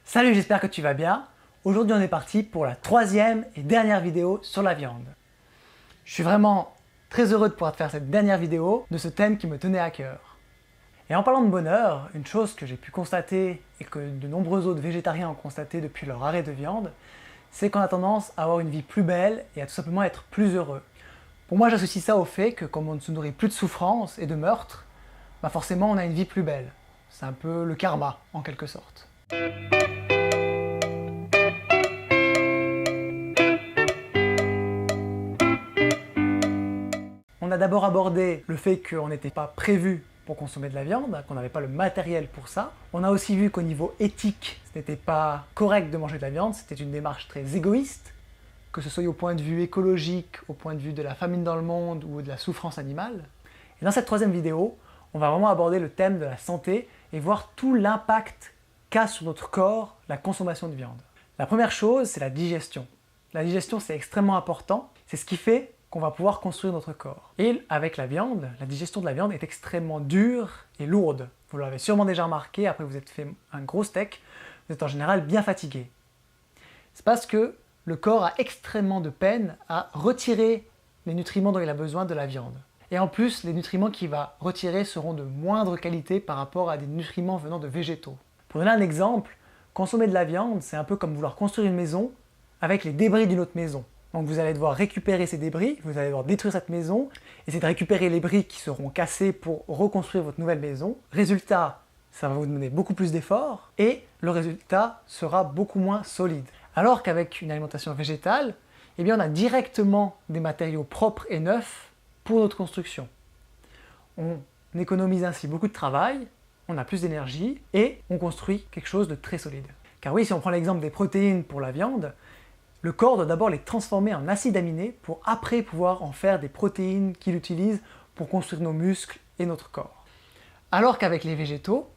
Salut, j'espère que tu vas bien. Aujourd'hui, on est parti pour la troisième et dernière vidéo sur la viande. Je suis vraiment très heureux de pouvoir te faire cette dernière vidéo de ce thème qui me tenait à cœur. Et en parlant de bonheur, une chose que j'ai pu constater et que de nombreux autres végétariens ont constaté depuis leur arrêt de viande, c'est qu'on a tendance à avoir une vie plus belle et à tout simplement être plus heureux. Pour moi, j'associe ça au fait que comme on ne se nourrit plus de souffrance et de meurtre, forcément on a une vie plus belle. C'est un peu le karma, en quelque sorte. On a d'abord abordé le fait qu'on n'était pas prévu pour consommer de la viande, qu'on n'avait pas le matériel pour ça. On a aussi vu qu'au niveau éthique, ce n'était pas correct de manger de la viande, c'était une démarche très égoïste, que ce soit au point de vue écologique, au point de vue de la famine dans le monde ou de la souffrance animale. Et dans cette troisième vidéo, on va vraiment aborder le thème de la santé et voir tout l'impact qu'a sur notre corps la consommation de viande. La première chose, c'est la digestion. La digestion, c'est extrêmement important, c'est ce qui fait qu'on va pouvoir construire notre corps. Et avec la viande, la digestion de la viande est extrêmement dure et lourde. Vous l'avez sûrement déjà remarqué, après vous êtes fait un gros steak, vous êtes en général bien fatigué. C'est parce que le corps a extrêmement de peine à retirer les nutriments dont il a besoin de la viande. Et en plus, les nutriments qu'il va retirer seront de moindre qualité par rapport à des nutriments venant de végétaux. Pour donner un exemple, consommer de la viande, c'est un peu comme vouloir construire une maison avec les débris d'une autre maison. Donc vous allez devoir récupérer ces débris, vous allez devoir détruire cette maison, essayer de récupérer les briques qui seront cassées pour reconstruire votre nouvelle maison. Résultat, ça va vous demander beaucoup plus d'efforts et le résultat sera beaucoup moins solide. Alors qu'avec une alimentation végétale, eh bien on a directement des matériaux propres et neufs pour notre construction. On économise ainsi beaucoup de travail, on a plus d'énergie et on construit quelque chose de très solide. Car oui, si on prend l'exemple des protéines pour la viande, le corps doit d'abord les transformer en acides aminés pour après pouvoir en faire des protéines qu'il utilise pour construire nos muscles et notre corps. Alors qu'avec les végétaux,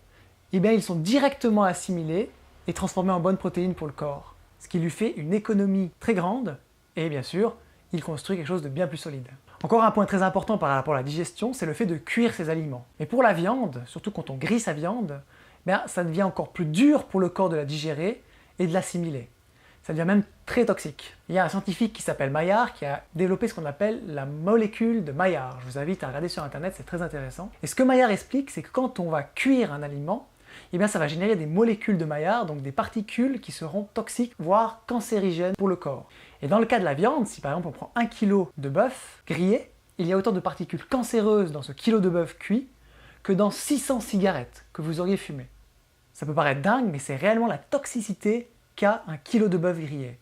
eh bien, ils sont directement assimilés et transformés en bonnes protéines pour le corps, ce qui lui fait une économie très grande et bien sûr, il construit quelque chose de bien plus solide. Encore un point très important par rapport à la digestion, c'est le fait de cuire ses aliments. Mais pour la viande, surtout quand on grille sa viande, ça devient encore plus dur pour le corps de la digérer et de l'assimiler. Ça devient même très toxique. Il y a un scientifique qui s'appelle Maillard qui a développé ce qu'on appelle la molécule de Maillard. Je vous invite à regarder sur internet, c'est très intéressant. Et ce que Maillard explique, c'est que quand on va cuire un aliment, ça va générer des molécules de Maillard, donc des particules qui seront toxiques, voire cancérigènes pour le corps. Et dans le cas de la viande, si par exemple on prend 1 kg de bœuf grillé, il y a autant de particules cancéreuses dans ce kilo de bœuf cuit que dans 600 cigarettes que vous auriez fumées. Ça peut paraître dingue, mais c'est réellement la toxicité qu'a 1 kg de bœuf grillé.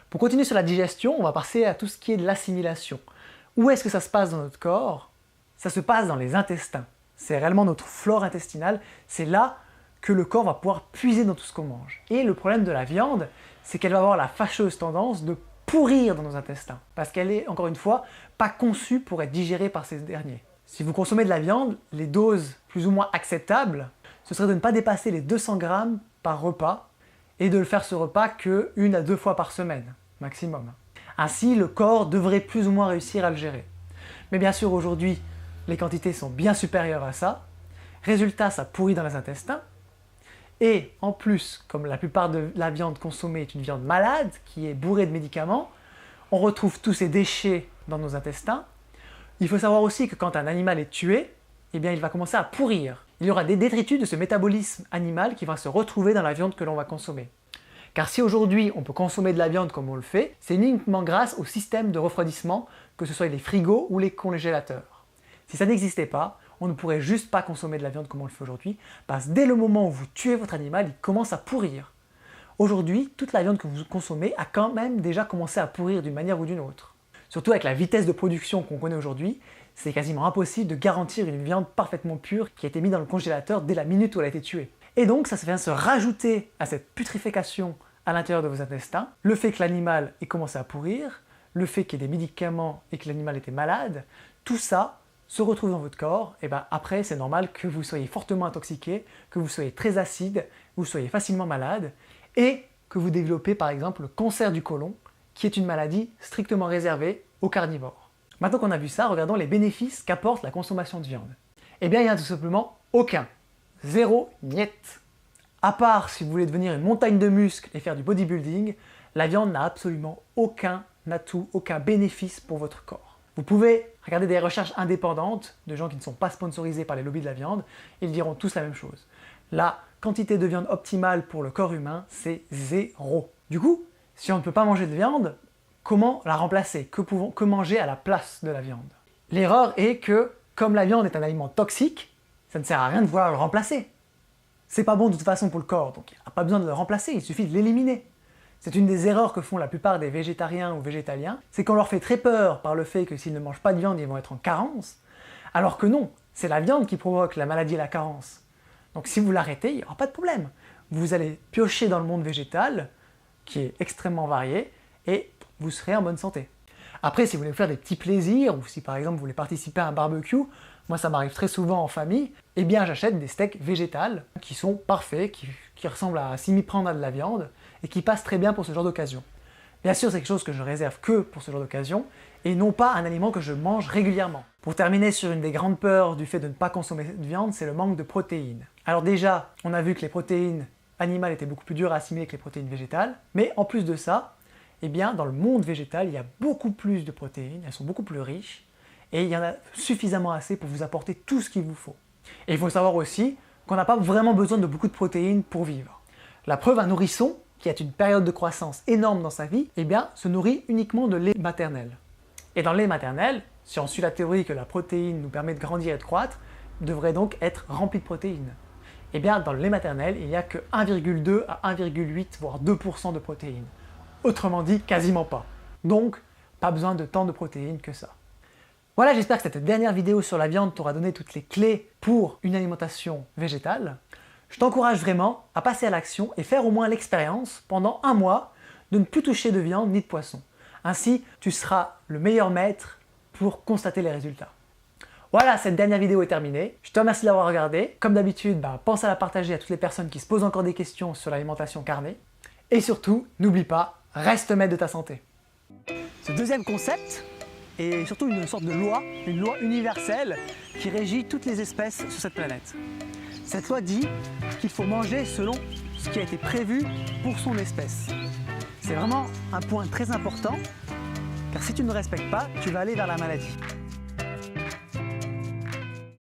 Pour continuer sur la digestion, on va passer à tout ce qui est de l'assimilation. Où est-ce que ça se passe dans notre corps? Ça se passe dans les intestins. C'est réellement notre flore intestinale, c'est là que le corps va pouvoir puiser dans tout ce qu'on mange. Et le problème de la viande, c'est qu'elle va avoir la fâcheuse tendance de pourrir dans nos intestins, parce qu'elle est, encore une fois, pas conçue pour être digérée par ces derniers. Si vous consommez de la viande, les doses plus ou moins acceptables, ce serait de ne pas dépasser les 200 grammes par repas, et de le faire ce repas que 1 à 2 fois par semaine, maximum. Ainsi, le corps devrait plus ou moins réussir à le gérer. Mais bien sûr, aujourd'hui, les quantités sont bien supérieures à ça. Résultat, ça pourrit dans les intestins. Et en plus, comme la plupart de la viande consommée est une viande malade, qui est bourrée de médicaments, on retrouve tous ces déchets dans nos intestins. Il faut savoir aussi que quand un animal est tué, il va commencer à pourrir. Il y aura des détritus de ce métabolisme animal qui va se retrouver dans la viande que l'on va consommer. Car si aujourd'hui on peut consommer de la viande comme on le fait, c'est uniquement grâce au système de refroidissement, que ce soit les frigos ou les congélateurs. Si ça n'existait pas, on ne pourrait juste pas consommer de la viande comme on le fait aujourd'hui, parce que dès le moment où vous tuez votre animal, il commence à pourrir. Aujourd'hui, toute la viande que vous consommez a quand même déjà commencé à pourrir d'une manière ou d'une autre. Surtout avec la vitesse de production qu'on connaît aujourd'hui, c'est quasiment impossible de garantir une viande parfaitement pure qui a été mise dans le congélateur dès la minute où elle a été tuée. Et donc ça vient se rajouter à cette putréfaction à l'intérieur de vos intestins, le fait que l'animal ait commencé à pourrir, le fait qu'il y ait des médicaments et que l'animal était malade, tout ça se retrouve dans votre corps, et après c'est normal que vous soyez fortement intoxiqué, que vous soyez très acide, que vous soyez facilement malade, et que vous développez par exemple le cancer du côlon, qui est une maladie strictement réservée aux carnivores. Maintenant qu'on a vu ça, regardons les bénéfices qu'apporte la consommation de viande. Eh bien, il n'y en a tout simplement aucun. Zéro, niet. À part si vous voulez devenir une montagne de muscles et faire du bodybuilding, la viande n'a absolument aucun atout, aucun bénéfice pour votre corps. Vous pouvez regarder des recherches indépendantes de gens qui ne sont pas sponsorisés par les lobbies de la viande, ils diront tous la même chose. La quantité de viande optimale pour le corps humain, c'est 0. Du coup, si on ne peut pas manger de viande, comment la remplacer? Que manger à la place de la viande? L'erreur est que, comme la viande est un aliment toxique, ça ne sert à rien de vouloir le remplacer. C'est pas bon de toute façon pour le corps, donc il n'y a pas besoin de le remplacer, il suffit de l'éliminer. C'est une des erreurs que font la plupart des végétariens ou végétaliens, c'est qu'on leur fait très peur par le fait que s'ils ne mangent pas de viande, ils vont être en carence, alors que non, c'est la viande qui provoque la maladie et la carence. Donc si vous l'arrêtez, il n'y aura pas de problème. Vous allez piocher dans le monde végétal, qui est extrêmement varié, et vous serez en bonne santé. Après, si vous voulez vous faire des petits plaisirs, ou si par exemple vous voulez participer à un barbecue, moi ça m'arrive très souvent en famille, eh bien j'achète des steaks végétales qui sont parfaits, qui ressemblent à s'y prendre à de la viande, et qui passent très bien pour ce genre d'occasion. Bien sûr, c'est quelque chose que je réserve que pour ce genre d'occasion, et non pas un aliment que je mange régulièrement. Pour terminer sur une des grandes peurs du fait de ne pas consommer de viande, c'est le manque de protéines. Alors déjà, on a vu que les protéines animales étaient beaucoup plus dures à assimiler que les protéines végétales, mais en plus de ça, eh bien, dans le monde végétal, il y a beaucoup plus de protéines, elles sont beaucoup plus riches, et il y en a suffisamment assez pour vous apporter tout ce qu'il vous faut. Et il faut savoir aussi qu'on n'a pas vraiment besoin de beaucoup de protéines pour vivre. La preuve, un nourrisson, qui a une période de croissance énorme dans sa vie, eh bien, se nourrit uniquement de lait maternel. Et dans le lait maternel, si on suit la théorie que la protéine nous permet de grandir et de croître, devrait donc être rempli de protéines. Eh bien, dans le lait maternel, il n'y a que 1,2 à 1,8 voire 2% de protéines. Autrement dit, quasiment pas. Donc, pas besoin de tant de protéines que ça. Voilà, j'espère que cette dernière vidéo sur la viande t'aura donné toutes les clés pour une alimentation végétale. Je t'encourage vraiment à passer à l'action et faire au moins l'expérience, pendant un mois, de ne plus toucher de viande ni de poisson. Ainsi, tu seras le meilleur maître pour constater les résultats. Voilà, cette dernière vidéo est terminée. Je te remercie d'avoir regardé. Comme d'habitude, pense à la partager à toutes les personnes qui se posent encore des questions sur l'alimentation carnée. Et surtout, n'oublie pas, reste maître de ta santé. Ce deuxième concept est surtout une sorte de loi, une loi universelle qui régit toutes les espèces sur cette planète. Cette loi dit qu'il faut manger selon ce qui a été prévu pour son espèce. C'est vraiment un point très important, car si tu ne respectes pas, tu vas aller vers la maladie.